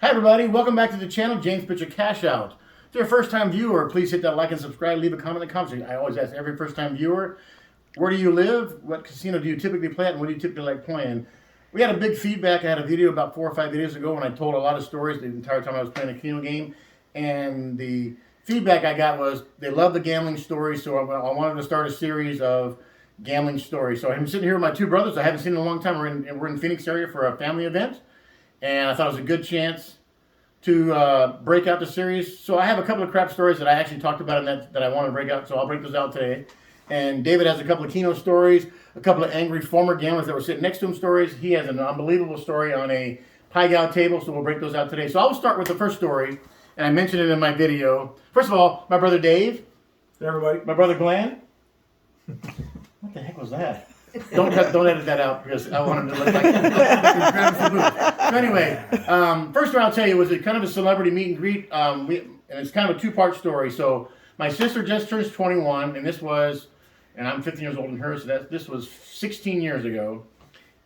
Hi everybody, welcome back to the channel, James Pitcher Cash Out. If you're a first time viewer, please hit that like and subscribe, leave a comment in the comments. I always ask every first time viewer, where do you live? What casino do you typically play at? And what do you typically like playing? We had a big feedback. I had a video about 4 or 5 videos ago when I told a lot of stories the entire time I was playing a Keno game. And the feedback I got was they love the gambling stories, so I wanted to start a series of gambling stories. So I'm sitting here with my two brothers. I haven't seen in a long time. We're in Phoenix area for a family event. And I thought it was a good chance to break out the series. So I have a couple of crap stories that I actually talked about and that I want to break out. So I'll break those out today. And David has a couple of Keno stories, a couple of angry former gamblers that were sitting next to him stories. He has an unbelievable story on a Pai Gow table, so we'll break those out today. So I'll start with the first story, and I mentioned it in my video. First of all, my brother Dave. Hey everybody. My brother Glenn. What the heck was that? Don't edit that out because I want him to look like So anyway, first one I'll tell you was kind of a celebrity meet and greet, and it's kind of a two-part story. So my sister just turned 21, and this was, and I'm 15 years older than her, so this was 16 years ago.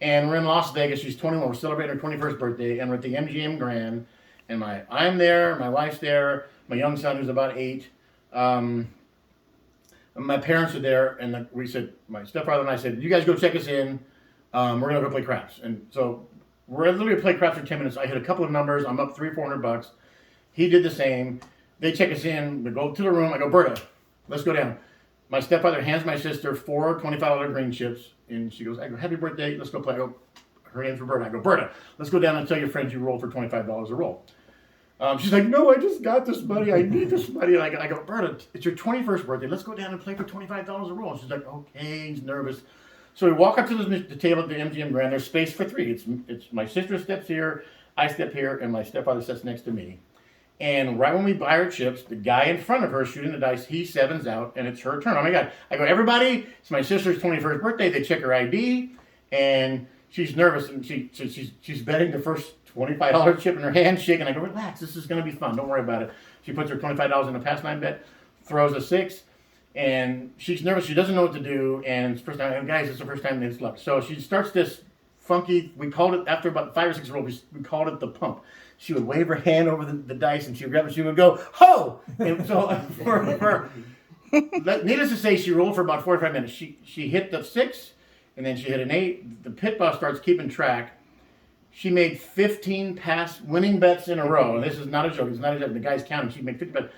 And we're in Las Vegas. She's 21. We're celebrating her 21st birthday, and we're at the MGM Grand. And I'm there, my wife's there, my young son who's about 8. My parents are there, and we said, my stepfather and I said, you guys go check us in. We're going to go play craps. And so we're literally play craps for 10 minutes. I hit a couple of numbers. I'm up $300 or $400. He did the same. They check us in. We go to the room. I go, Berta, let's go down. My stepfather hands my sister 4 $25 green chips, and she goes, I go, happy birthday. Let's go play. I go, her name's Roberta. I go, Berta, let's go down and tell your friends you rolled for $25 a roll. She's like, no, I just got this money. I need this money. And I go, Berta, it's your 21st birthday. Let's go down and play for $25 a roll. And she's like, okay, he's nervous. So we walk up to the table at the MGM Grand. There's space for 3. It's my sister steps here, I step here, and my stepfather sits next to me. And right when we buy our chips, the guy in front of her shooting the dice, he sevens out, and it's her turn. Oh my God. I go, everybody, it's my sister's 21st birthday. They check her ID, and she's nervous, and she's betting the first $25 chip in her hand, shaking. I go, relax, this is going to be fun. Don't worry about it. She puts her $25 in a past 9 bet, throws a 6, and she's nervous. She doesn't know what to do, and it's the first time, and guys, it's the first time it's luck. So she starts this funky, we called it, after about 5 or 6 rolls, we called it the pump. She would wave her hand over the dice, and she would grab it, she would go, ho! And so, needless to say, she rolled for about 45 minutes. She hit the 6, and then she hit an 8. The pit boss starts keeping track. She made 15 past winning bets in a row. And this is not a joke. It's not a joke. The guy's counting. She made 15 bets.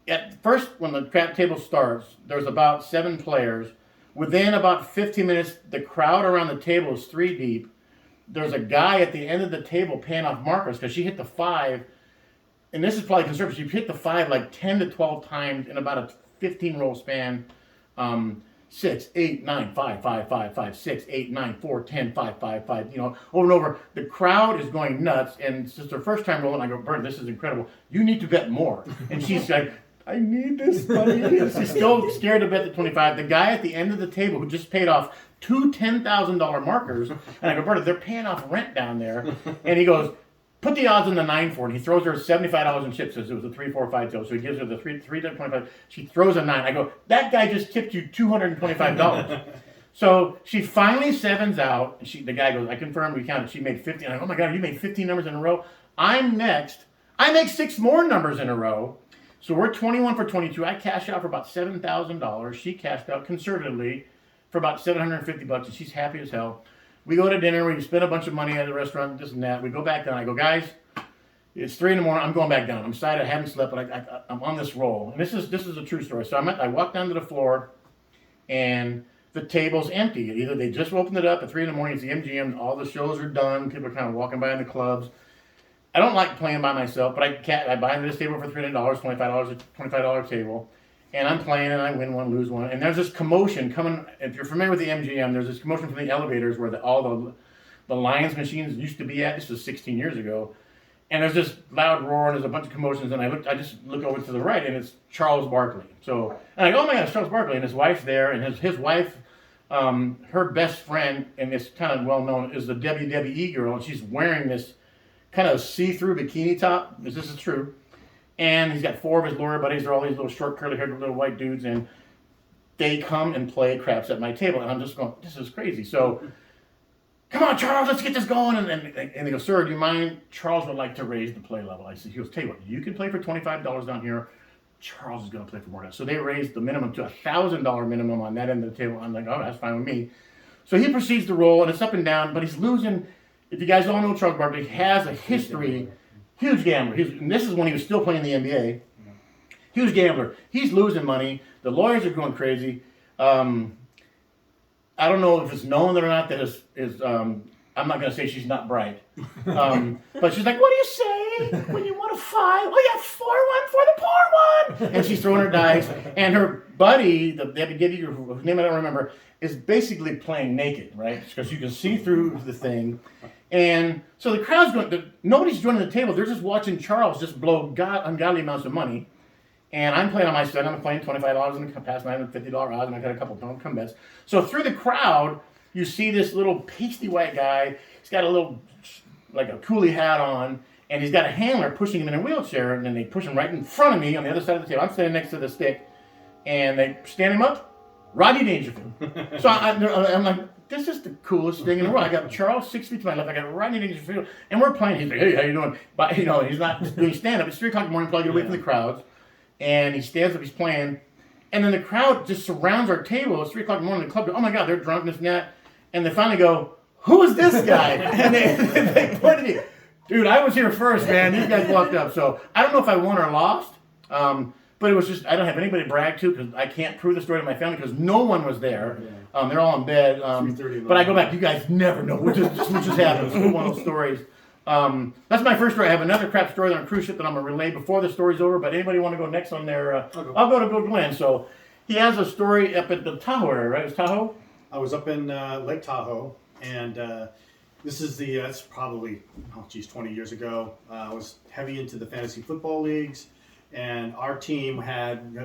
At first, when the crap table starts, there's about 7 players. Within about 15 minutes, the crowd around the table is 3 deep. There's a guy at the end of the table paying off markers because she hit the 5. And this is probably conservative. She hit the 5 like 10 to 12 times in about a 15 roll span. 6, 8, 9, 5, 5, 5, 5, 6, 8, 9, 4, 10, 5, 5, 5, you know, over and over. The crowd is going nuts, and it's just her first time rolling. I go, Bert, this is incredible. You need to bet more. And she's like, I need this money. She's still scared to bet the 25. The guy at the end of the table who just paid off 2 $10,000 markers, and I go, Bert, they're paying off rent down there. And he goes, put the odds on the 9 for it. He throws her $75 in chips. Says it was a 3, 4, 5 tail. So he gives her the 3 25. She throws a 9. I go, that guy just tipped you $225. So she finally sevens out. The guy goes, I confirm, we counted. She made 15. I go, oh my God, you made 15 numbers in a row. I'm next. I make 6 more numbers in a row. So we're 21 for 22. I cash out for about $7,000. She cashed out conservatively for about $750, and she's happy as hell. We go to dinner, we spend a bunch of money at the restaurant, this and that. We go back down. I go, guys, it's 3 in the morning. I'm going back down. I'm excited. I haven't slept, but I'm on this roll. And this is a true story. So I walk down to the floor, and the table's empty. Either they just opened it up at 3 in the morning. It's the MGM. All the shows are done. People are kind of walking by in the clubs. I don't like playing by myself, but I buy this table for $300, $25 table. And I'm playing, and I win one, lose one. And there's this commotion coming. If you're familiar with the MGM, there's this commotion from the elevators where all the Lions machines used to be at. This was 16 years ago. And there's this loud roar, and there's a bunch of commotions. And I just look over to the right, and it's Charles Barkley. So, and I go, oh my God, it's Charles Barkley. And his wife's there, and his wife, her best friend, and it's kind of well known, is the WWE girl. And she's wearing this kind of see-through bikini top. This is true. And he's got 4 of his lawyer buddies. They're all these little short, curly-haired little white dudes. And they come and play craps at my table. And I'm just going, this is crazy. So come on, Charles, let's get this going. And they go, sir, do you mind? Charles would like to raise the play level. I said, he goes, tell you what, you can play for $25 down here. Charles is going to play for more. So they raised the minimum to $1,000 minimum on that end of the table. I'm like, oh, that's fine with me. So he proceeds to roll, and it's up and down, but he's losing. If you guys all know Charles Barkley, has a history, huge gambler. And this is when he was still playing the NBA. Huge gambler. He's losing money. The lawyers are going crazy. I don't know if it's known or not that I'm not going to say she's not bright. But she's like, what do you say when you want to fight? Oh, yeah, 4-1 for the poor one. And she's throwing her dice. And her buddy, the whose name I don't remember, is basically playing naked, right? Because you can see through the thing. And so the crowd's going, nobody's joining the table. They're just watching Charles just blow ungodly amounts of money. And I'm playing on my side. I'm playing $25 in the past night and $50 odds, and I got a couple of come bets. So through the crowd, you see this little pasty white guy. He's got a little, like a coolie hat on, and he's got a handler pushing him in a wheelchair, and then they push him right in front of me on the other side of the table. I'm standing next to the stick, and they stand him up. Rodney Dangerfield. So I'm like, this is the coolest thing in the world. I got Charles 6 feet to my left. I got Rodney Dangerfield, and we're playing. He's like, hey, how you doing? But he's not doing stand up. It's 3 o'clock in the morning. Probably get away from the crowds, and he stands up. He's playing, and then the crowd just surrounds our table. It's 3 o'clock in the morning. The club goes, oh my God, they're drunk, this and that, and they finally go, who is this guy? And they pointed at me. Dude, I was here first, man. These guys walked up. So I don't know if I won or lost. But it was just, I don't have anybody to brag to because I can't prove the story to my family because no one was there. They're all in bed. But I go back, you guys never know what just happened. It's one of those stories. That's my first story. I have another crap story on a cruise ship that I'm going to relay before the story's over. But anybody want to go next on their, I'll go to Bill Glenn. So he has a story up at the Tahoe area, right? It was Tahoe? I was up in Lake Tahoe, and this is it's probably, 20 years ago. I was heavy into the fantasy football leagues. And our team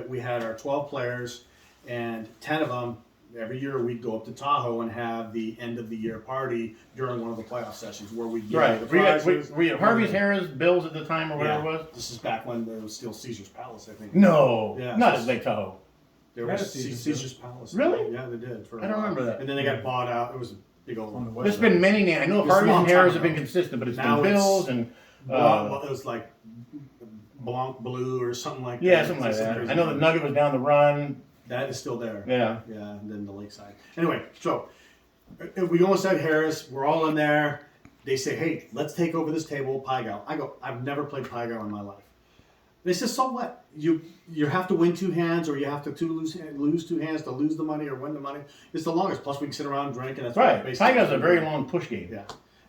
we had our 12 players, and 10 of them, every year we'd go up to Tahoe and have the end of the year party during one of the playoff sessions where we'd get the prizes. Were you at Harvey's, Harris, Bills at the time or whatever it was? This is back when there was still Caesar's Palace, I think. No, yeah, not at Lake Tahoe. There was Caesar's Palace. Really? Yeah, they did. I don't remember that. And then they got bought out. It was a big old one. There's been many names. I know Harvey's and Harris have been consistent, but it's been Bills and... it was like... Blanc Blue or something like that. Yeah, something like that. I know the Nugget was down the run. That is still there. Yeah. Yeah, and then the Lakeside. Anyway, so if we go inside Harris, we're all in there. They say, hey, let's take over this table, Pai Gow. I go, I've never played Pai Gow in my life. They said, so what? You have to win 2 hands, or you have to lose 2 hands to lose the money or win the money. It's the longest. Plus, we can sit around and drink, and that's right. Pai Gow's a very long push game. Yeah.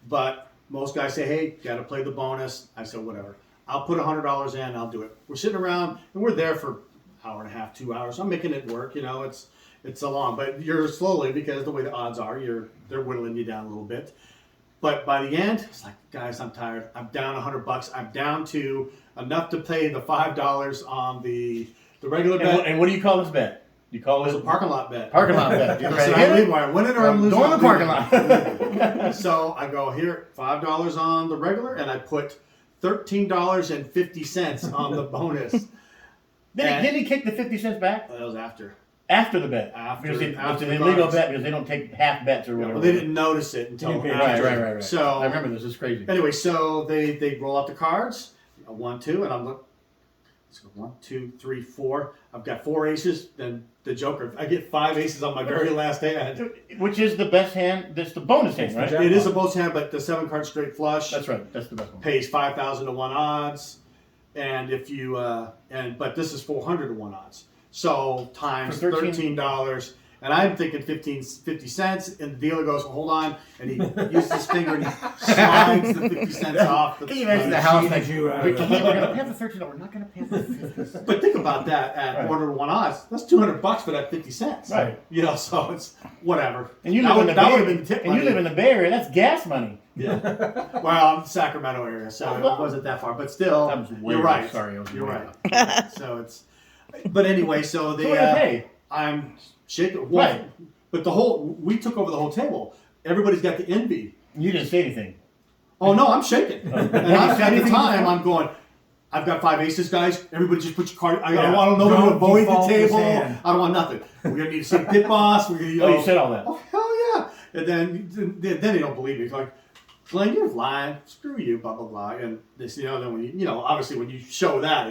But most guys say, hey, got to play the bonus. I said, whatever. I'll put $100 in. I'll do it. We're sitting around, and we're there for an hour and a half, 2 hours. I'm making it work. It's a long, but you're slowly because the way the odds are, they're whittling you down a little bit. But by the end, it's like, guys, I'm tired. I'm down $100. I'm down to enough to pay the $5 on the regular bet. And what do you call this bet? You call it a parking lot bet. Parking lot bet. I said, I'm winning or I'm losing. Go in the parking lot. So I go here, $5 on the regular, and I put $13.50 on the bonus. Didn't he kick the 50 cents back? That was after. After the bet. After it's an illegal bet because they don't take half bets or whatever. Well, they didn't notice it until after. Right. So I remember this. It's crazy. Anyway, so they roll out the cards. 1, 2, and I'm looking. Let's go 1, 2, 3, 4. I've got 4 aces. Then the Joker. I get 5 aces on my very last hand. Which is the best hand? That's the bonus hand, right? It is a bonus hand, but the 7 card straight flush. That's right. That's the best one. Pays 5,000 to 1 odds, and if you but this is 400 to 1 odds. So times $13. And I'm thinking 50 cents, and the dealer goes, well, hold on, and he uses his finger and he slides the 50 cents off. Can you imagine the house like you? We're going to pay the $13. We're not going to pay the 50. But think about that at 1 to 1 odds. That's $200 for that 50 cents. Right. So it's whatever. And you live in the Bay Area. And you live in the Bay Area. That's gas money. Yeah. Well, I'm Sacramento area, so it wasn't that far. But still, you're right. Sorry, you're right. So it's. But anyway, so they. I'm shaking. Right. But we took over the whole table. Everybody's got the envy. You didn't say anything. Oh no, I'm shaking. And at the time, I'm going. I've got 5 aces, guys. Everybody just put your card. I don't want nobody to avoid the table. I don't want nothing. We're gonna need to see pit boss. You said all that. Oh hell yeah! And then they don't believe me. It's like, Glenn, you're lying. Screw you, blah blah blah. And they say, then when obviously when you show that,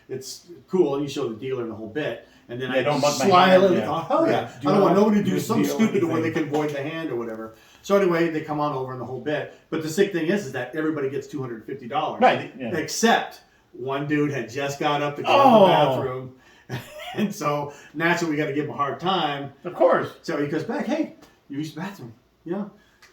it's cool, and you show the dealer the whole bit. And then I don't slyly thought, oh yeah, I don't want nobody to do something stupid anything. where they can void the hand or whatever. So anyway, they come on over in the whole bit. But the sick thing is that everybody gets $250, Right, yeah. except one dude had just got up to go to Oh. the bathroom, and so naturally we got to give him a hard time. Of course. So he goes back, hey, you used the bathroom,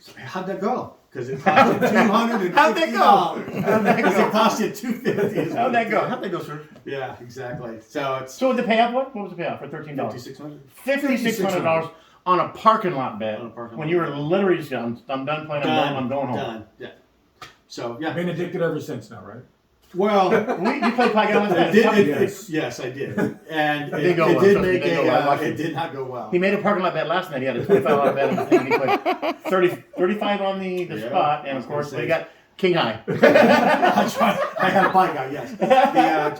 So how'd that go? Because it cost you $250. How'd that go? Because it cost you $250. How'd that go? How'd that go, sir? Yeah, exactly. So it's So the payout, what was the payout for $13? $5,600. $5,600 on a parking lot bet. On a parking when lot. you were literally just, I'm done playing. I'm going home. Done. Yeah. So yeah. Been addicted ever since now, right? Well, You played Pai Gow last night? yes, I did, and It didn't go well, did trust me, make it didn't go well. I watched it it. did not go well. He made a parking lot bet last night. He had a $25 bet on the thing. He put 35 on the spot, and of course they got king high. I had a Pai Gow, yes.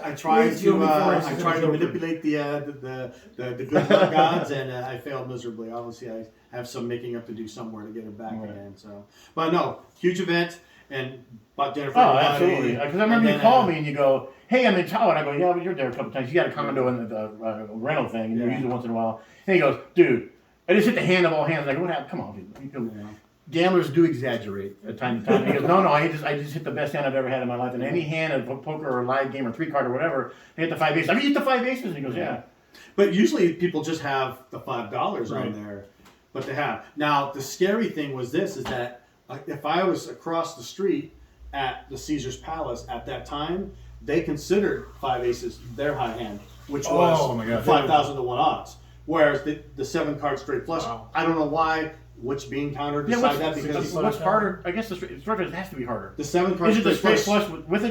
I tried to manipulate the good luck gods, and I failed miserably. Obviously, I have some making up to do somewhere to get it back again. So, but no, huge event, and bought dinner for everybody. Absolutely. Because I remember you called me and you go, "Hey, I'm in Tahoe," and I go, "Yeah, but you're there a couple times. You got a condo in the rental thing, and you use it once in a while." And he goes, "Dude, I just hit the hand of all hands." I go, "What happened? Come on, dude." Gamblers do exaggerate at time to time. He goes, no, I just hit the best hand I've ever had in my life. And any hand of poker or live game or 3-card or whatever, they hit the 5 aces. I mean, you hit the 5 aces? And he goes, yeah. But usually people just have the $5 on there, but they have. Now, the scary thing was this, is that if I was across the street at the Caesar's Palace at that time, they considered 5 aces their high hand, which was 5,000 to 1 odds. Whereas the 7-card straight flush, I don't know why. Which bean counter decide that? Because what's harder? I guess the straight flush has to be harder. The 7-card is it the straight flush with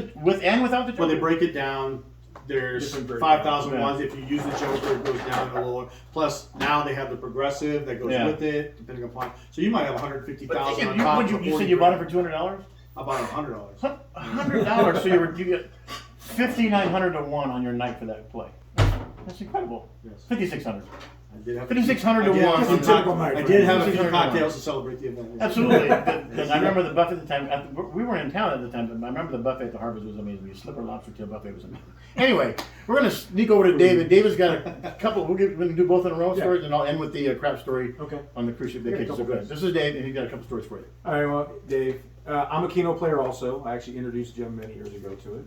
and without the joker? When they break it down, there's 5,000 ones. If you use the joker, it goes down a little. Plus, now they have the progressive that goes with it, depending upon. So you might have 150,000 on top. You said you bought it for $200? I bought it $100. $100. So you get 5,900 to 1 on your night for that play. That's incredible. Yes. 5,600. I did have 5,600 to 1. I did have a few cocktails to celebrate the event. Absolutely. I remember the buffet at the time. We weren't in town at the time, but I remember the buffet at the Harvest was amazing. The slipper lobster tail buffet was amazing. Anyway, we're going to sneak over to David. David's got a couple. We're going to do both in a row stories, and I'll end with the crap story on the cruise ship vacation. So good. This is Dave, and he's got a couple stories for you. All right, well, Dave, I'm a Keno player also. I actually introduced Jim many years ago to it.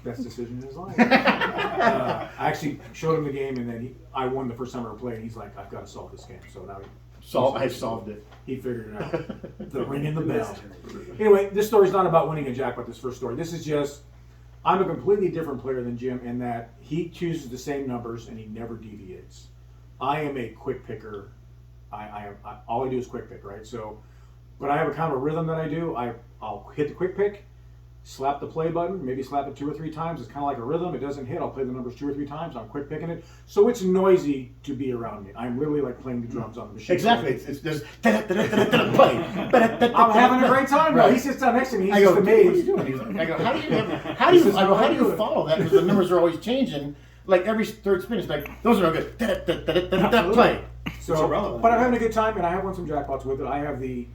Best decision in his life. I actually showed him the game, and then I won the first time I ever played. He's like, I've got to solve this game. So now I solved it. He figured it out. The ring in the bell. Anyway, this story's not about winning a jackpot, this first story. This is just, I'm a completely different player than Jim in that he chooses the same numbers and he never deviates. I am a quick picker. All I do is quick pick, right? So, but I have a kind of a rhythm that I do. I'll hit the quick pick, slap the play button, maybe slap it 2 or 3 times. It's kind of like a rhythm. It doesn't hit. I'll play the numbers 2 or 3 times. I'm quick picking it. So it's noisy to be around me. I'm literally like playing the drums on the machine. Exactly. It's just play. I'm having a great time. Right. He sits down next to me. He's just amazed. What are you doing? He's like, I go, how do you follow that? Because the numbers are always changing. Like every third spin, it's like, those are no good. Play. So, but I'm having a good time, and I have won some jackpots with it.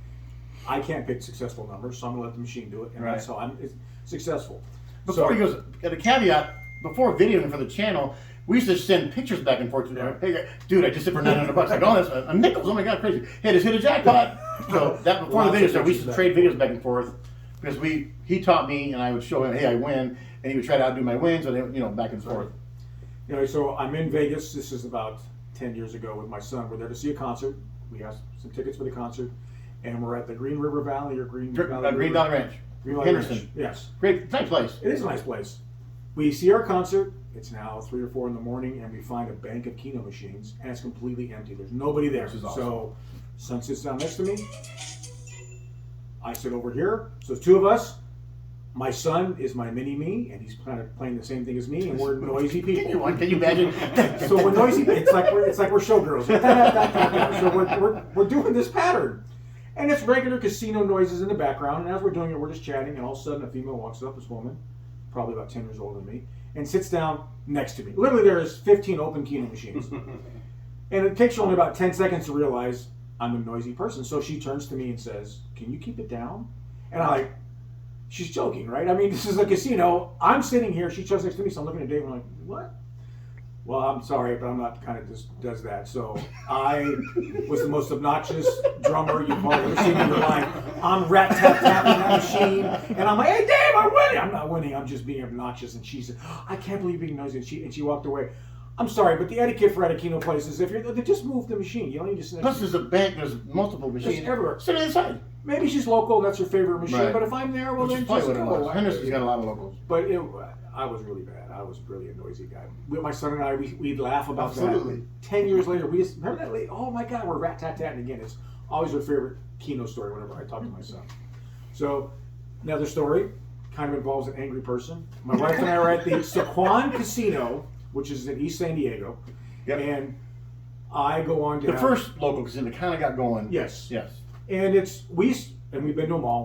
I can't pick successful numbers, so I'm going to let the machine do it, and that's how I'm successful. Before he goes, at a caveat, before videoing for the channel, we used to send pictures back and forth. Hey, dude, I just hit for $900. Like, oh, that's a nickels. Oh my God, crazy. Hey, just hit a jackpot. So that before the video started, we used to trade videos back and forth because he taught me, and I would show him, hey, I win, and he would try to outdo my wins, and back and forth. So I'm in Vegas. This is about 10 years ago with my son. We're there to see a concert. We have some tickets for the concert. And we're at the Green River Valley or Green Valley Ranch. Henderson. Ranch. Yes. Great, nice place. It is a nice place. We see our concert. It's now 3 or 4 in the morning, and we find a bank of Keno machines, and it's completely empty. There's nobody there. This is awesome. So, son sits down next to me. I sit over here. So, 2 of us. My son is my mini-me, and he's kind of playing the same thing as me, and we're noisy people. Can you imagine? So we're noisy. It's like we're showgirls. So we're doing this pattern. And it's regular casino noises in the background. And as we're doing it, we're just chatting. And all of a sudden, a female walks up, this woman, probably about 10 years older than me, and sits down next to me. Literally, there is 15 open Keno machines. And it takes you only about 10 seconds to realize I'm a noisy person. So she turns to me and says, "Can you keep it down?" And I'm like, she's joking, right? I mean, this is a casino. I'm sitting here. She shows next to me, so I'm looking at Dave and I'm like, what? Well, I'm sorry, but I'm not the kind of just does that. So I was the most obnoxious drummer you've ever seen in your life. I'm rat-tat-tapping that machine, and I'm like, "Hey, Dave, I'm winning." I'm not winning. I'm just being obnoxious. And she said, "I can't believe you're being noisy." And she walked away. I'm sorry, but the etiquette for Keno places, if you're, they just move the machine. You don't need to sit. Plus, there's a bank. There's multiple machines There's everywhere. Sit inside. Maybe she's local. That's her favorite machine. Right. But if I'm there, well, Which then is probably just what it go. was. Henderson's got a lot of locals. But I was really bad. I was really a noisy guy. My son and I, we'd laugh about Absolutely. that. 10 years later, we just remember that. Oh my God, we're rat-tat-tatting again. It's always our favorite Keno story whenever I talk to my son. So another story kind of involves an angry person. My wife and I were at the Saquon Casino, which is in East San Diego, and I go on down. The first local casino kind of got going. Yes. Yes. And we've been to them all.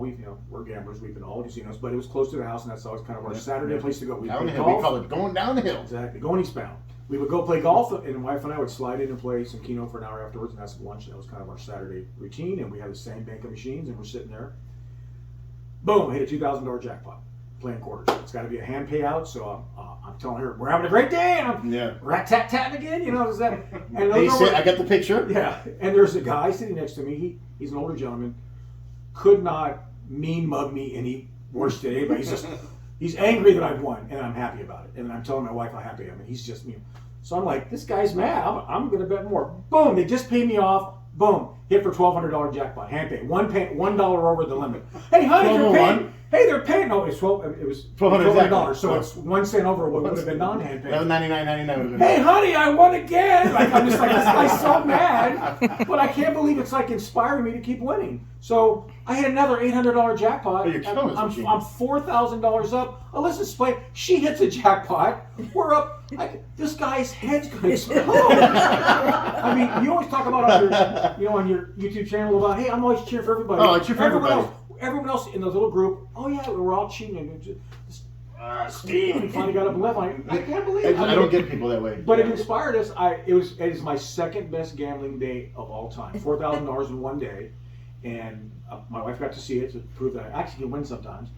We're gamblers. We've been to all the casinos, but it was close to the house, and that's always kind of our Saturday place to go. We We call it going down the hill. Exactly, going eastbound. We would go play golf, and my wife and I would slide in and play some Keno for an hour afterwards, and that's lunch. That was kind of our Saturday routine, and we had the same bank of machines, and we're sitting there. Boom! Hit a $2,000 jackpot. Playing quarters. It's got to be a hand payout, so I'm telling her we're having a great day, and I'm rat-tat-tatting again. You know, does that? And I got the picture. Yeah, and there's a guy sitting next to me. He's an older gentleman. Could not mean mug me any worse than anybody. He's angry that I've won, and I'm happy about it. And I'm telling my wife how happy I am, and he's just me. So I'm like, this guy's mad. I'm going to bet more. Boom! They just paid me off. Boom! Hit for $1,200 jackpot. Hand pay. $1 over the limit. Hey, honey, they're paying. Hey, they're paying. No, it's $1,200. So it's 1 cent over what would have been non-hand pay. $11.99.99. Hey, honey, I won again. Like, I'm just like, this guy's so mad, but I can't believe it's like inspiring me to keep winning. So I had another $800 jackpot. You're killing this machine. I'm $4,000 up. Alyssa's playing. She hits a jackpot. We're up. This guy's head's going to explode. I mean, you always talk about on your YouTube channel about, hey, I'm always cheering for everybody. Oh, I cheer for everybody. Everyone else in the little group, oh yeah, we're all cheating. Steve, he finally got up and left. I can't believe it. I don't get people that way. But it inspired us. It is my second best gambling day of all time. $4,000 in one day, and my wife got to see it to prove that I actually can win sometimes.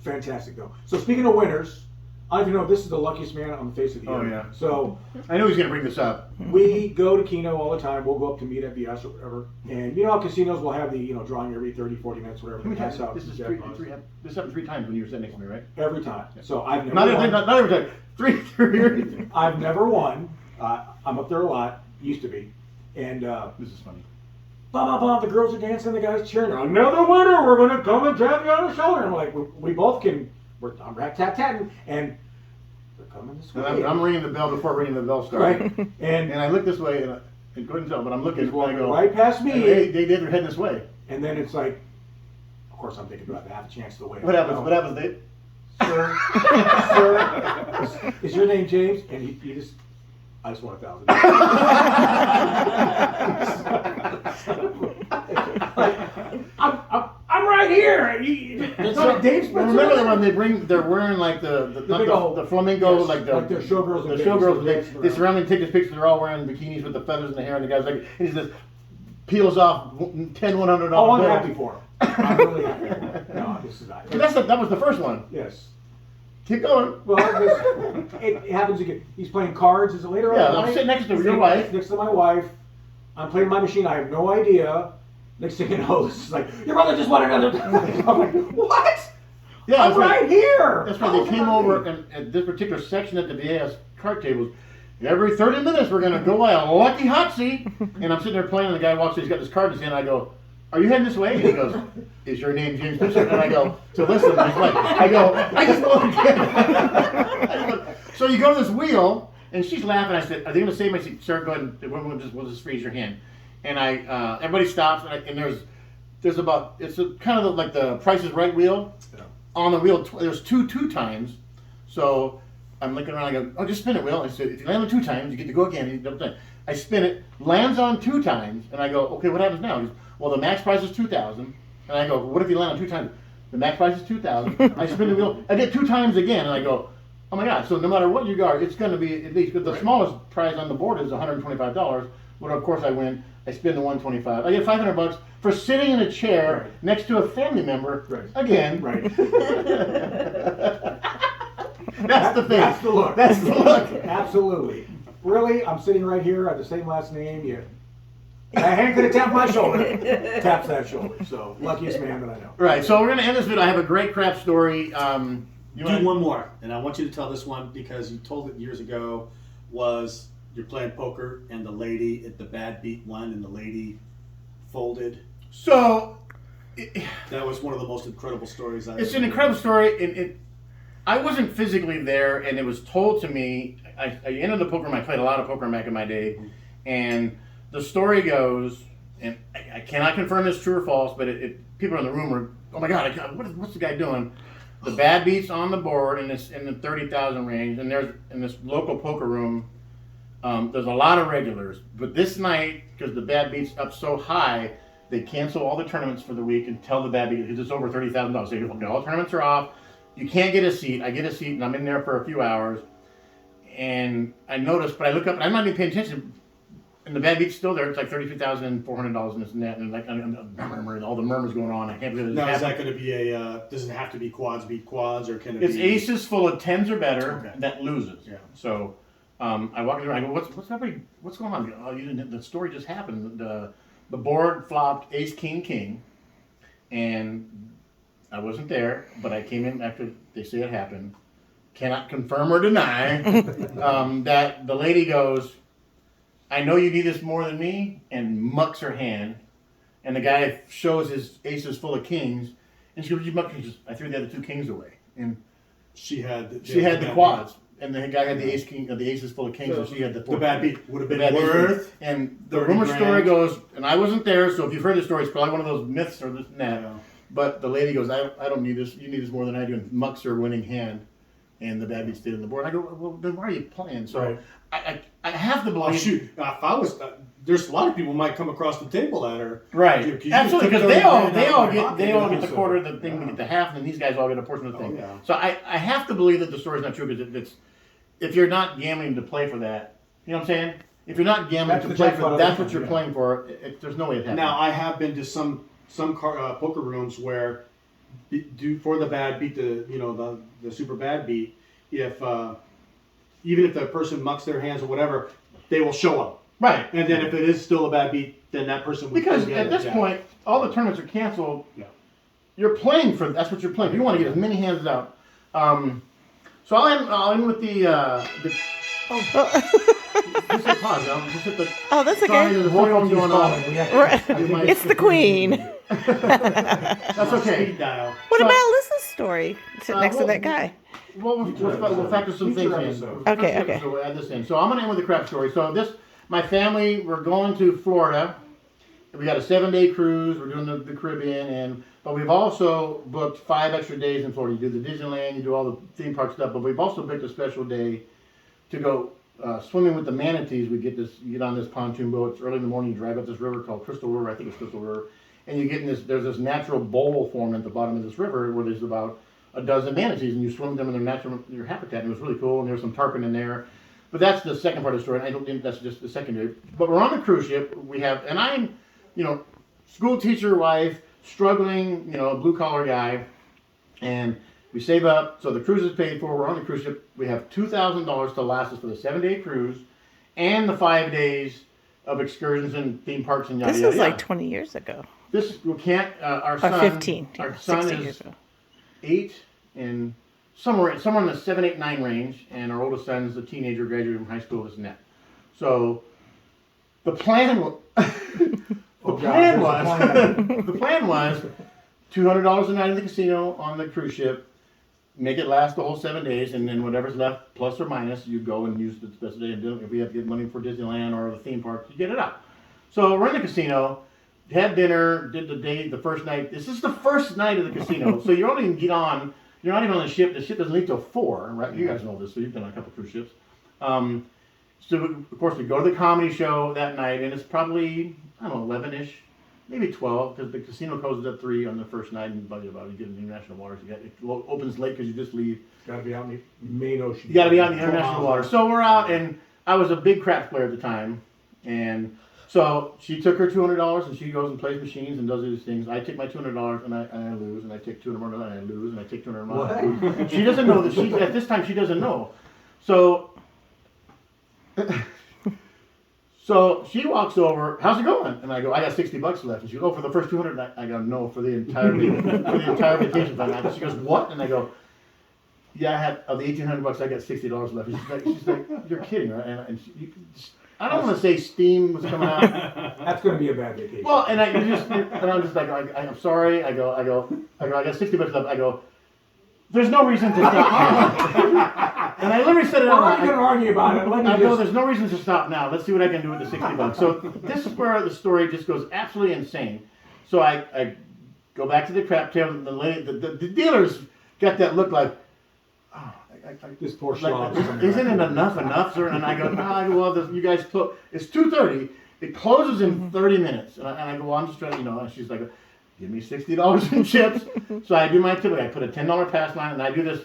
Fantastic though. So speaking of winners, I don't even know, this is the luckiest man on the face of the earth. Oh yeah. So I knew he was going to bring this up. we go to Keno all the time. We'll go up to meet at BS or whatever. And you know how casinos will have the drawing every 30, 40 minutes, whatever. That's how This this happened 3 times when you were sitting next to me, right? every time. So I've never Not every time. 3. I've never won. I'm up there a lot. Used to be. And This is funny. the girls are dancing, the guys cheering. Another winner. We're going to come and tap you on the shoulder. And I'm like, we both can. I'm rat-tat-tatting, and they're coming this way. I'm ringing the bell before ringing the bell starts. Right. And I look this way, and I couldn't tell, but I'm looking. He's walking and I go, right past me. and they did their head this way. And then it's like, of course, I'm thinking about half a chance to win. What happens, Dave? Sir, is your name James? And he just, I just want $1,000. I'm right here. Dave's Remember that when they're wearing like the flamingo, yes, like their showgirls. The showgirls, they surround and take this picture. They're all wearing bikinis with the feathers and the hair, and the guy's like, and he just peels off $10, $100. Oh, I'm happy for him. I'm really happy for him. No, this is not. But that was the first one. Yes. Keep going. Well, it happens again. He's playing cards. Is it later on? Yeah, I'm sitting next to your wife. Next to my wife. I'm playing my machine. I have no idea. Next thing you know, it's like, your brother just won another. I'm like, what? Yeah, I'm right here. That's right. They came over and at this particular section at the VAS card tables. Every 30 minutes, we're going to go by a lucky hot seat. And I'm sitting there playing, and the guy walks in, he's got this card in his hand, and I go, are you heading this way? And he goes, is your name James Bishop? And I go, to listen. And he's like, I just won again. So you go to this wheel, and she's laughing. I said, are they going to save my seat? Sir, go ahead and we'll just freeze your hand. And everybody stops, and there's about, it's kind of like the Price is Right wheel. Yeah. On the wheel, there's two times. So I'm looking around, I go, oh, just spin it, Will. I said, if you land on 2 times, you get to go again. I spin it, lands on 2 times, and I go, okay, what happens now? He goes, well, the max price is $2,000. And I go, what if you land on 2 times? The max price is $2,000. I spin the wheel, I get 2 times again, and I go, oh my God. So no matter what you got, it's going to be at least, the smallest prize on the board is $125. Well, of course I win. I spend the $125. I get $500 for sitting in a chair Right. next to a family member. Right. Again. Right. That's the thing. That's the look. That's the look. Absolutely. Really, I'm sitting right here. I have the same last name. Yeah. That hand could have tapped my shoulder. Taps that shoulder. So luckiest man that I know. Right. So we're gonna end this video. I have a great craft story. You Do one more, and I want you to tell this one because you told it years ago. Was you're playing poker and the lady at the bad beat won and the lady folded. So That was one of the most incredible stories I it's ever an heard. incredible story. I wasn't physically there, and it was told to me. I entered the poker room. I played a lot of poker back in my day, and the story goes, and I cannot confirm this true or false, but people in the room were, oh my God, what's the guy doing? The bad beats on the board in the 30,000 range, and there's in this local poker room. There's a lot of regulars, but this night, because the bad beats up so high, they cancel all the tournaments for the week and tell the bad beat because it's over $30,000. So okay, all tournaments are off. You can't get a seat. I get a seat, and I'm in there for a few hours. And I noticed, but I look up, and I'm not even paying attention. And the bad beat's still there. It's like $32,400 in this net, and like all the murmurs going on. I can't believe this Now, is happened. that going to be a? Does it have to be quads beat quads, or can it It's be aces full of tens or better Okay. that loses. Yeah. So I walk in, I go, what's going on? Oh, you didn't. The story just happened. The board flopped ace king king, and I wasn't there, but I came in after they say it happened. Cannot confirm or deny that the lady goes, I know you need this more than me, and mucks her hand, and the guy shows his aces full of kings, and she goes, you muck? He says, I threw the other two kings away, and she had the quads, and the guy had the aces full of kings, and she had the the bad beat would have been bad beat. worth. And the 30 rumor grand. story goes, and I wasn't there, so if you've heard the story, it's probably one of those myths or this and that. Yeah. But the lady goes, I don't need this. You need this more than I do, and mucks her winning hand, and the bad beat stayed on the board. I go, well, then why are you playing? So Right. I have to Oh believe. shoot! If I was, there's a lot of people might come across the table at her. Right, You took absolutely, because 30 they all grand out of my get pocket, the so- quarter, the thing, Yeah. we get the half, and then these guys all get a portion of the thing. Oh, yeah. So I have to believe that the story's not true because it's if you're not gambling to play for that, you know what I'm saying? If you're not gambling That's to the play jackpot for of that's the what you're game, playing for. There's no way it happens. Now I have been to some poker rooms where do for the bad beat the super bad beat if even if the person mucks their hands or whatever, they will show up. right. And then if it is still a bad beat, then that person would Because still get at it, this yeah. point, all the tournaments are canceled. Yeah. You're playing for that's what you're playing. You want to get as many hands out. So I'll end with the just hit pause. Just hit the. Oh, that's Sorry, okay. there's a phone going on. We have- Right. It's the queen. That's okay. Speed dial. What So- about Alyssa's story? Sit next to well, that guy. Well, we'll factor some things Future in. episode. Okay. So we'll add this in. So I'm gonna end with a crap story. So my family, we're going to Florida. We got a 7-day cruise. We're doing the Caribbean, but we've also booked 5 extra days in Florida. You do the Disneyland, you do all the theme park stuff, but we've also booked a special day to go swimming with the manatees. You get on this pontoon boat. It's early in the morning. You drive up this river called Crystal River. I think it's Crystal River, and you get in this. There's this natural bowl formed at the bottom of this river where there's about a dozen manatees, and you swim with them in their habitat. And it was really cool. And there's some tarpon in there. But that's the second part of the story. And I don't think that's just the secondary. But we're on the cruise ship. And I'm, school teacher wife, struggling, a blue collar guy, and we save up. So the cruise is paid for. We're on the cruise ship. We have $2,000 to last us for the 7-day cruise and the 5 days of excursions and theme parks and yada This yada. is like yada. 20 years ago. We can't. Our Or son. 15. Our Yeah, son 16 is years ago. 8 and somewhere in the 7, 8, 9 range, and our oldest son is a teenager graduating from high school. This and that. So the plan was. Oh, God, The plan was $200 a night in the casino on the cruise ship, make it last the whole 7 days, and then whatever's left, plus or minus, you go and use the special day. And if we have to get money for Disneyland or the theme park, you get it out. So we're in the casino, had dinner, did the first night. This is the first night of the casino, so you only can get on. You're not even on the ship. The ship doesn't leave till 4, right? You guys know this, so you've been on a couple cruise ships. So of course we go to the comedy show that night, and it's probably 11ish, maybe 12, because the casino closes at 3 on the first night, and you get in the international waters. It opens late because you just leave. Got to be out in the main ocean. You got to be on the international water. So we're out, and I was a big craps player at the time, and So she took her $200 and she goes and plays machines and does these things. I take my $200 and I lose, and I take $200 and I lose, and I take $200 and I lose. She doesn't know that at this time she doesn't know. So she walks over. How's it going? And I go, I got $60 left. And she goes, oh, for the first 200. And I go, no, for the entire vacation fund. And she goes, what? And I go, yeah, I had of the $1,800, I got $60 left. And she's like, you're kidding, right? And I don't want to say steam was coming out. That's going to be a bad vacation. Well, and I'm just like, I'm sorry. I got $60 left. I go, there's no reason to stop now. And I literally said it out loud. I'm not going to argue about it. I go, there's no reason to stop now. Let's see what I can do with the $60. So this is where the story just goes absolutely insane. So I go back to the crap table. The dealers got that look like, oh, this poor schlub. Isn't it enough, sir? And I go, well, you guys close. It's 2:30. It closes in 30 minutes. And I go, well, I'm just trying, And she's like, give me $60 in chips. So I do my typical. I put a $10 pass line, and I do this.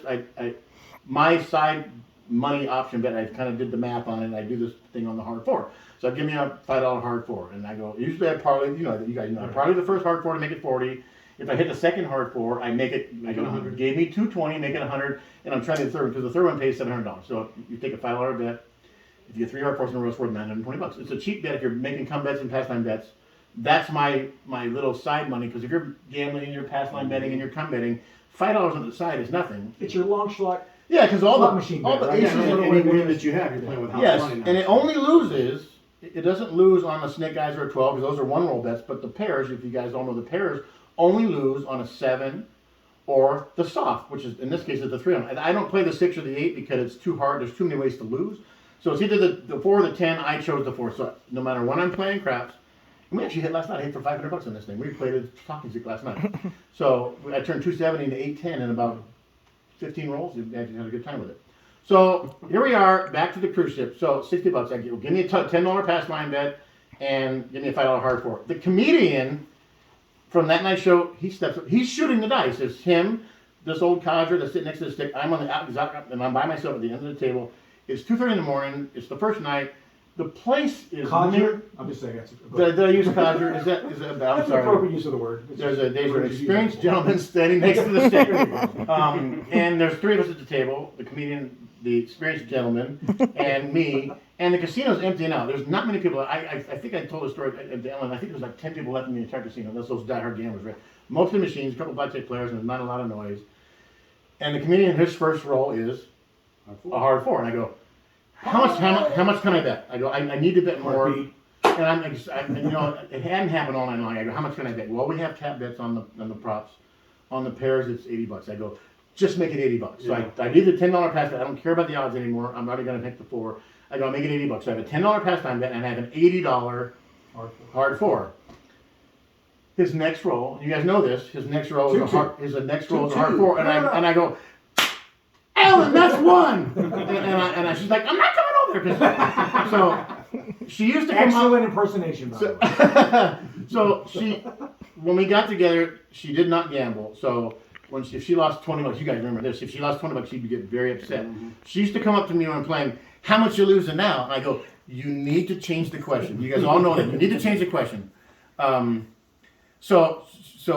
My side money option bet. I kind of did the math on it. I do this thing on the hard four. So give me a $5 hard four, and I go. Usually I parlay. You guys know. I parlay the first hard four to make it 40. If I hit the second hard four, I make it. I go 100. Gave me 220, make it 100, and I'm trying to the third because the third one pays $700. So you take a $5 bet. If you get 3 hard fours in a row, it's worth $920. It's a cheap bet if you're making come bets and pastime bets. That's my little side money, because if you're gambling and you're pastime betting and you're come betting, $5 on the side is nothing. It's your long slot. Yeah, because all the aces and any win that you have, you're playing with house money now. And it only loses. It doesn't lose on a snake eyes or a 12, because those are one roll bets. But the pairs, if you guys don't know, the pairs only lose on a 7 or the soft, which is in this case is the 3 on. And I don't play the 6 or the 8 because it's too hard. There's too many ways to lose. So it's either the 4 or the 10. I chose the 4. So no matter when I'm playing craps, and we actually hit last night. I hit for $500 on this thing. We played a talking stick last night. So I turned 270 to 810 in about 15 rolls. We actually had a good time with it. So here we are, back to the cruise ship. So $60. I give me a $10 pass line bet and give me a $5 hard four. The comedian from that night's show, he steps up. He's shooting the dice. It's him, this old codger that's sitting next to the stick. I'm on the out, and I'm by myself at the end of the table. It's 2:30 in the morning. It's the first night. The place is Codger? I'm just saying that's. Did I use codger? Is that I'm That's sorry. the appropriate use of the word. There's an experienced gentleman standing next to the stick. And there's 3 of us at the table, the comedian, the experienced gentleman, and me. And the casino's emptying out. There's not many people. I think I told a story at the end. I think there's like 10 people left in the entire casino. That's those diehard gamblers, right? Mostly machines, a couple of blackjack players, and there's not a lot of noise. And the comedian, his first roll is a hard 4. And I go, how much can I bet? I go, I need to bet more. And it hadn't happened all night long. I go, how much can I bet? Well, we have cap bets on the props. On the pairs, it's $80. I go, just make it $80. So I did the $10 pass bet. I don't care about the odds anymore. I'm already going to pick the 4. I go, make it $80. So I have a $10 pastime bet, and I have an $80 hard 4. His next roll, you guys know this. His next roll is a hard 4, and I go, Alan, that's 1. and she's like, I'm not coming over there. So she used to come Excellent impersonation, by the way. So when we got together, she did not gamble. So if she lost $20, you guys remember this. If she lost $20, she'd get very upset. Mm-hmm. She used to come up to me when I'm playing. How much you losing now? And I go, you need to change the question. You guys all know that. You need to change the question. So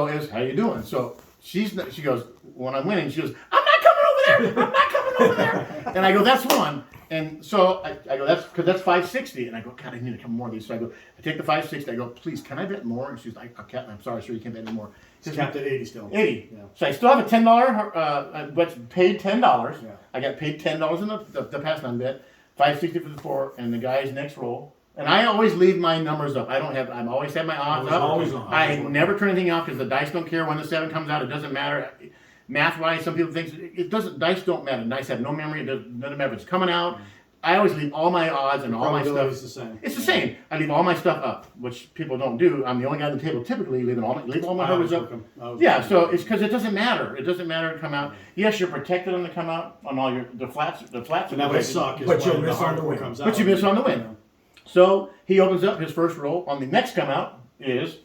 is how you doing? So she goes, when I'm winning, she goes, I'm not coming over there. I'm not coming over there. And I go, that's 1. And so I go, that's because that's 560. And I go, God, I need to come more of these. So I take the 560. I go, please, can I bet more? And she's like, I'm sorry, sir, you can't bet any more. It's capped at 80 still. 80. Yeah. So I still have a $10, but paid $10. Yeah. I got paid $10 in the pass line bet, 560 for the 4, and the guy's next roll. And I always leave my numbers up. I always have my odds up. Always on. I never turn anything off because the dice don't care when the 7 comes out. It doesn't matter. Math-wise, some people think it doesn't. Dice don't matter. Dice have no memory. It doesn't matter if it's coming out. I always leave all my odds and all my stuff. It's the same. It's the same. I leave all my stuff up, which people don't do. I'm the only guy at the table typically leave all my numbers up. Yeah, so it's because it doesn't matter. It doesn't matter to come out. Yes, you're protected on the come out on all the flats. The flats. And that would suck. But you'll miss on the win. But you miss on the win. So he opens up his first roll. On the next come out is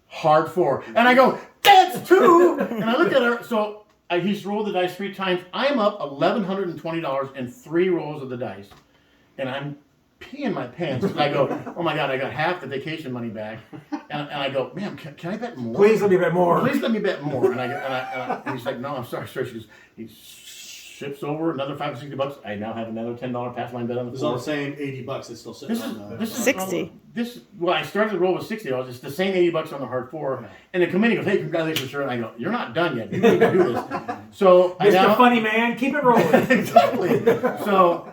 hard 4, and I go, that's 2. And I look at her. So he's rolled the dice 3 times. I am up $1,120 in 3 rolls of the dice, and peeing my pants. And I go, oh my God, I got half the vacation money back. And I go, ma'am, can I bet more? Please let me bet more. Please let me bet more. And he's like, no, I'm sorry, sir. He ships over another $5 or $60. I now have another $10 pass line bet on the It's floor. all the same $80 that's still sitting This is 60. Well, I started the roll with $60. It's the same $80 on the hard four. And the committee goes, hey, congratulations, sir. And I go, you're not done yet. You need to do this. So Mr. Funny Man, keep it rolling. Exactly. So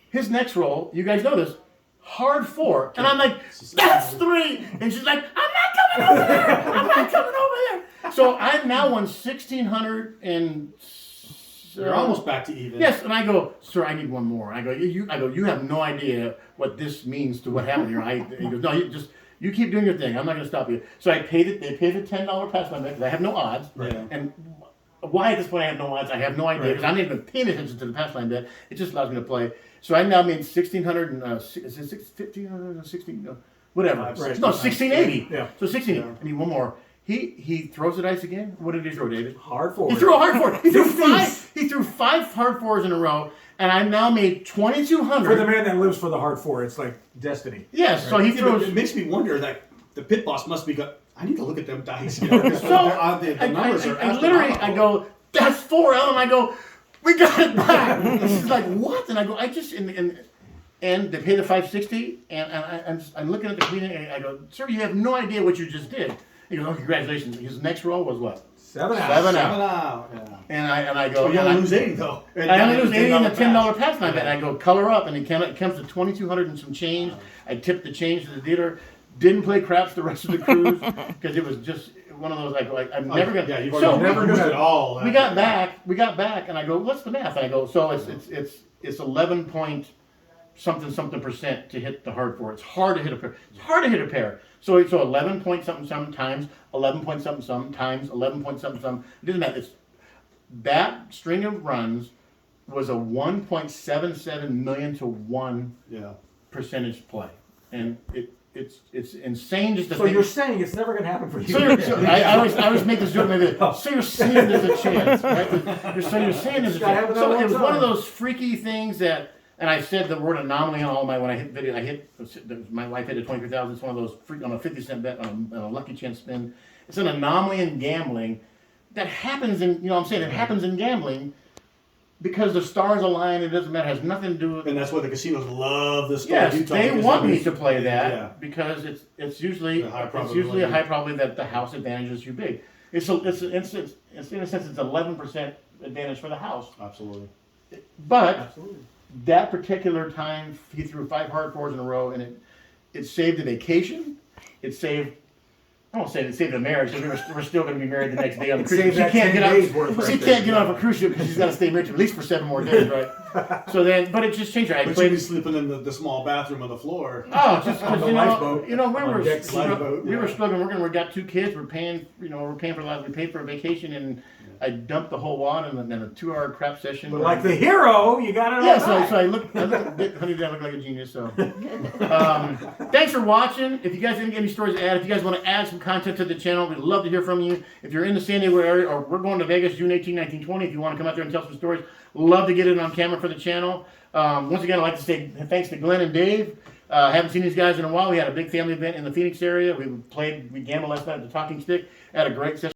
his next roll, you guys know this, hard four. And I'm like, that's 3. And she's like, I'm not coming over there. I'm not coming over there. So I've now won 1,600 and... You're almost back to even. Yes, and I go, sir, I need one more. I go, you have no idea what this means to what happened here. He goes, no, you keep doing your thing. I'm not going to stop you. So they paid the $10 pass line bet because I have no odds. Right. And why at this point I have no odds, I have no idea because I'm not even paying attention to the pass line bet. It just allows me to play. So I now made 1,600 and is it 1,516? No, whatever. Right. No, 1,680. Yeah. So 16. I need one more. He throws the dice again. What did he throw, David? Hard four. He threw a hard four. He threw 5 hard fours in a row, and I now made 2,200. For the man that lives for the hard four, it's like destiny. Yes, so he Yeah, throws. it makes me wonder that the pit boss must be. I need to look at them dice. You know, 'cause So the numbers are. I literally, I go, that's 4, Ellen. I go, we got it back. And she's like, what? And I go, I just and they pay the $560, and I'm looking at the queen, and I go, sir, you have no idea what you just did. He goes, oh, congratulations. His next roll was what? 7 out. 7 7 out. out. Yeah. And I go, Oh, you only lose 80 though. I only lose 80 in the $10 pass. pass line bet. I go color up, and it comes to 2,200 and some change. I tipped the change to the dealer. Didn't play craps the rest of the cruise because it was just one of those. I go, I'm never gonna. Yeah, you've So already never used it all. we got back, and I go, what's the math? And I go, so it's 11 point something percent to hit the hard four. It's hard to hit a pair. It's hard to hit a pair. So 11 point something times 11 point something times 11 point something. It doesn't matter. That string of runs was a 1.77 million to 1 percentage play, and it's insane just to So think. you're saying it's never going to happen for you. I always make this joke. Maybe so you're saying there's a chance, right? So you're saying there's a chance. So it was one of those freaky things that. And I said the word anomaly on all when I hit video. My wife hit a 23,000. It's one of those on a 50-cent bet on a lucky chance spin. It's an anomaly in gambling that happens in, what I'm saying, it happens in gambling because the stars align. It doesn't matter. It has nothing to do with. And that's why the casinos love this story. Yes, you told they because want that me means- to play that Yeah. because it's usually A high a high probability that the house advantage is too big. It's in a sense it's 11% advantage for the house. Absolutely. But Absolutely. that particular time, he threw 5 hard fours in a row, and it saved a vacation. It saved. I won't say it saved a marriage. Because we're still going to be married the next day on the cruise ship. Saved that 10 days worth She right can't there. get off a cruise ship because she's got to stay married at least for 7 more days, right? So then, but it just changed her. I But played. you'd be sleeping in the small bathroom on the floor. Oh, just because On the lifeboat. we On were deck lifeboat, we were yeah. struggling. We got 2 kids. We're paying for a lot. We paid for a vacation, and I dumped the whole wad and then a 2-hour crap session. But like the hero, you got it all Yeah, back. so I look, honey, did I look like a genius? So, thanks for watching. If you guys didn't get any stories to add, if you guys want to add some content to the channel, we'd love to hear from you. If you're in the San Diego area, or we're going to Vegas June 18, 19, 20, if you want to come out there and tell some stories, love to get it on camera for the channel. Once again, I'd like to say thanks to Glenn and Dave. Haven't seen these guys in a while. We had a big family event in the Phoenix area. We gambled last night at the Talking Stick. Had a great session.